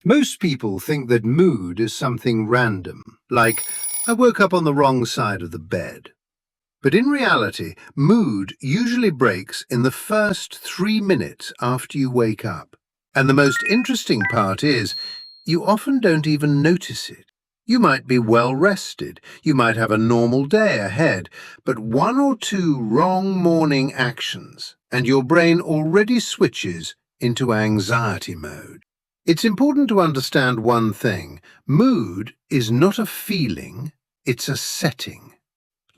Most people think that mood is something random, like, I woke up on the wrong side of the bed. But in reality, mood usually breaks in the first 3 minutes after you wake up. And the most interesting part is, you often don't even notice it. You might be well rested, you might have a normal day ahead, but one or two wrong morning actions, and your brain already switches into anxiety mode. It's important to understand one thing. Mood is not a feeling, it's a setting.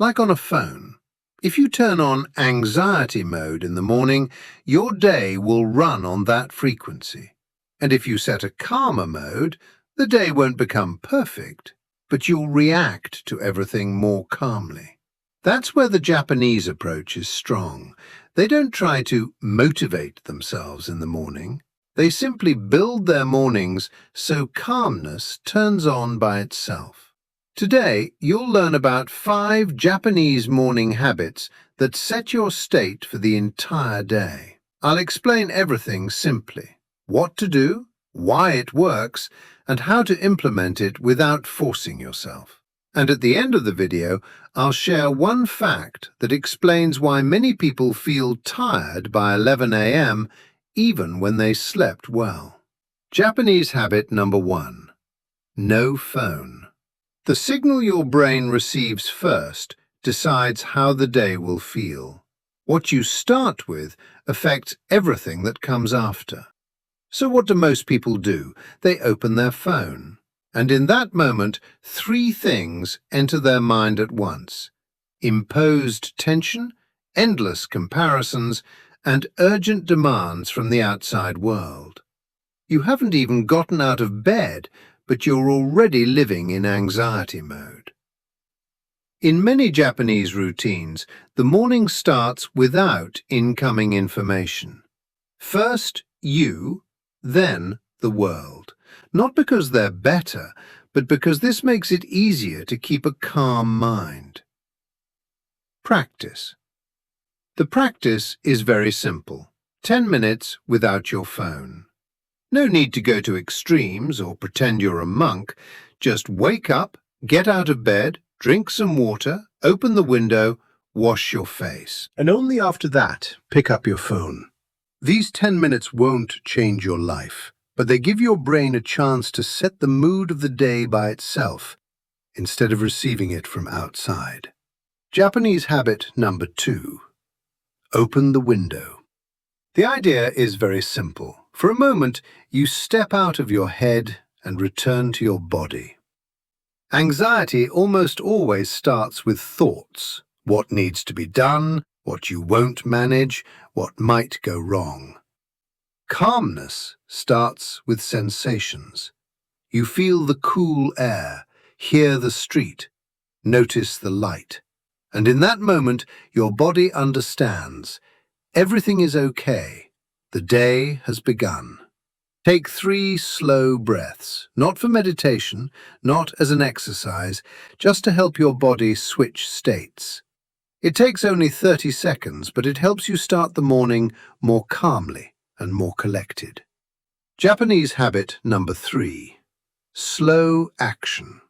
Like on a phone. If you turn on anxiety mode in the morning, your day will run on that frequency. And if you set a calmer mode, the day won't become perfect, but you'll react to everything more calmly. That's where the Japanese approach is strong. They don't try to motivate themselves in the morning. They simply build their mornings so calmness turns on by itself. Today, you'll learn about 5 Japanese morning habits that set your state for the entire day. I'll explain everything simply: what to do, why it works, and how to implement it without forcing yourself. And at the end of the video, I'll share one fact that explains why many people feel tired by 11 a.m. even when they slept well. Japanese habit number 1. No phone. The signal your brain receives first decides how the day will feel. What you start with affects everything that comes after. So what do most people do? They open their phone. And in that moment, 3 things enter their mind at once: imposed tension, endless comparisons, and urgent demands from the outside world. You haven't even gotten out of bed, but you're already living in anxiety mode. In many Japanese routines, the morning starts without incoming information. First you, then the world. Not because they're better, but because this makes it easier to keep a calm mind. Practice. The practice is very simple. 10 minutes without your phone. No need to go to extremes or pretend you're a monk. Just wake up, get out of bed, drink some water, open the window, wash your face. And only after that, pick up your phone. These 10 minutes won't change your life, but they give your brain a chance to set the mood of the day by itself, instead of receiving it from outside. Japanese habit number 2. Open the window. The idea is very simple. For a moment, you step out of your head and return to your body. Anxiety almost always starts with thoughts: what needs to be done, what you won't manage, what might go wrong. Calmness starts with sensations. You feel the cool air, hear the street, notice the light. And in that moment, your body understands. Everything is okay. The day has begun. Take 3 slow breaths, not for meditation, not as an exercise, just to help your body switch states. It takes only 30 seconds, but it helps you start the morning more calmly and more collected. Japanese habit number 3. Slow action.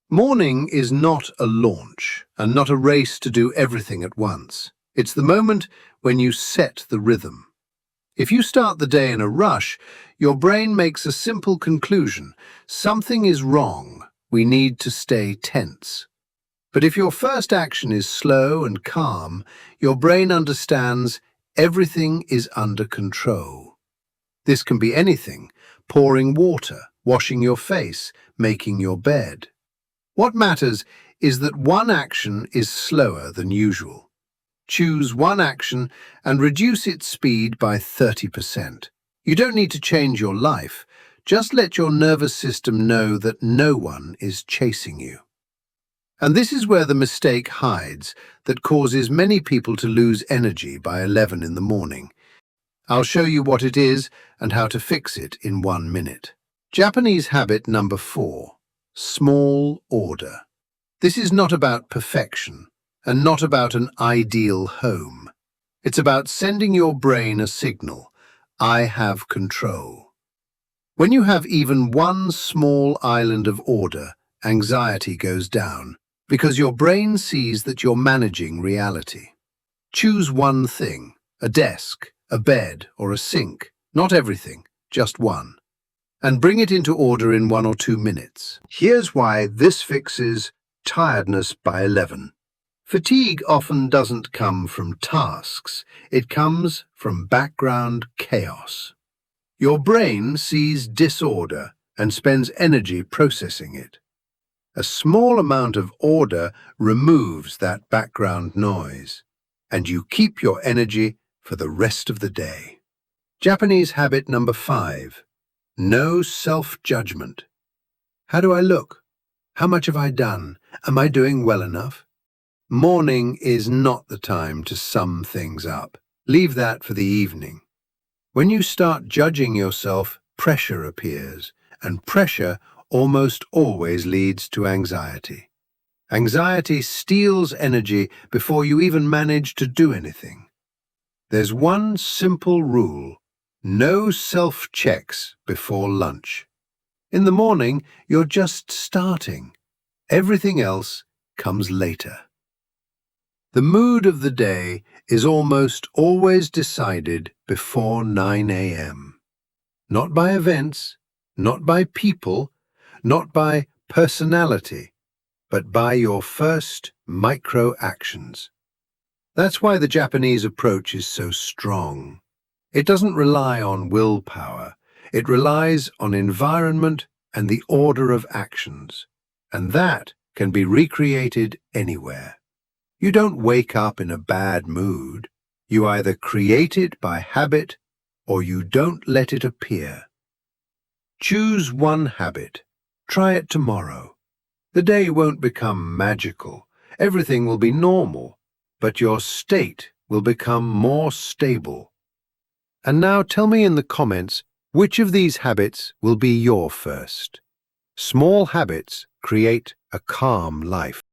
Morning is not a launch and not a race to do everything at once. It's the moment when you set the rhythm. If you start the day in a rush, your brain makes a simple conclusion: something is wrong, we need to stay tense. But if your first action is slow and calm, your brain understands everything is under control. This can be anything: pouring water, washing your face, making your bed. What matters is that one action is slower than usual. Choose one action and reduce its speed by 30%. You don't need to change your life. Just let your nervous system know that no one is chasing you. And this is where the mistake hides that causes many people to lose energy by 11 in the morning. I'll show you what it is and how to fix it in 1 minute. Japanese habit number 4. Small order. This is not about perfection and not about an ideal home. It's about sending your brain a signal: I have control. When you have even one small island of order, anxiety goes down, because your brain sees that you're managing reality. Choose one thing, a desk, a bed, or a sink, not everything, just one, and bring it into order in 1 or 2 minutes. Here's why this fixes tiredness by 11. Fatigue often doesn't come from tasks, it comes from background chaos. Your brain sees disorder and spends energy processing it. A small amount of order removes that background noise, and you keep your energy for the rest of the day. Japanese habit number 5. No self-judgment. How do I look? How much have I done? Am I doing well enough? Morning is not the time to sum things up. Leave that for the evening. When you start judging yourself, pressure appears, and pressure almost always leads to anxiety. Anxiety steals energy before you even manage to do anything. There's one simple rule: no self-checks before lunch. In the morning, you're just starting. Everything else comes later. The mood of the day is almost always decided before 9 a.m. Not by events, not by people, not by personality, but by your first micro-actions. That's why the Japanese approach is so strong. It doesn't rely on willpower. It relies on environment and the order of actions, and that can be recreated anywhere. You don't wake up in a bad mood. You either create it by habit or you don't let it appear. Choose one habit. Try it tomorrow. The day won't become magical. Everything will be normal, but your state will become more stable. And now tell me in the comments which of these habits will be your first. Small habits create a calm life.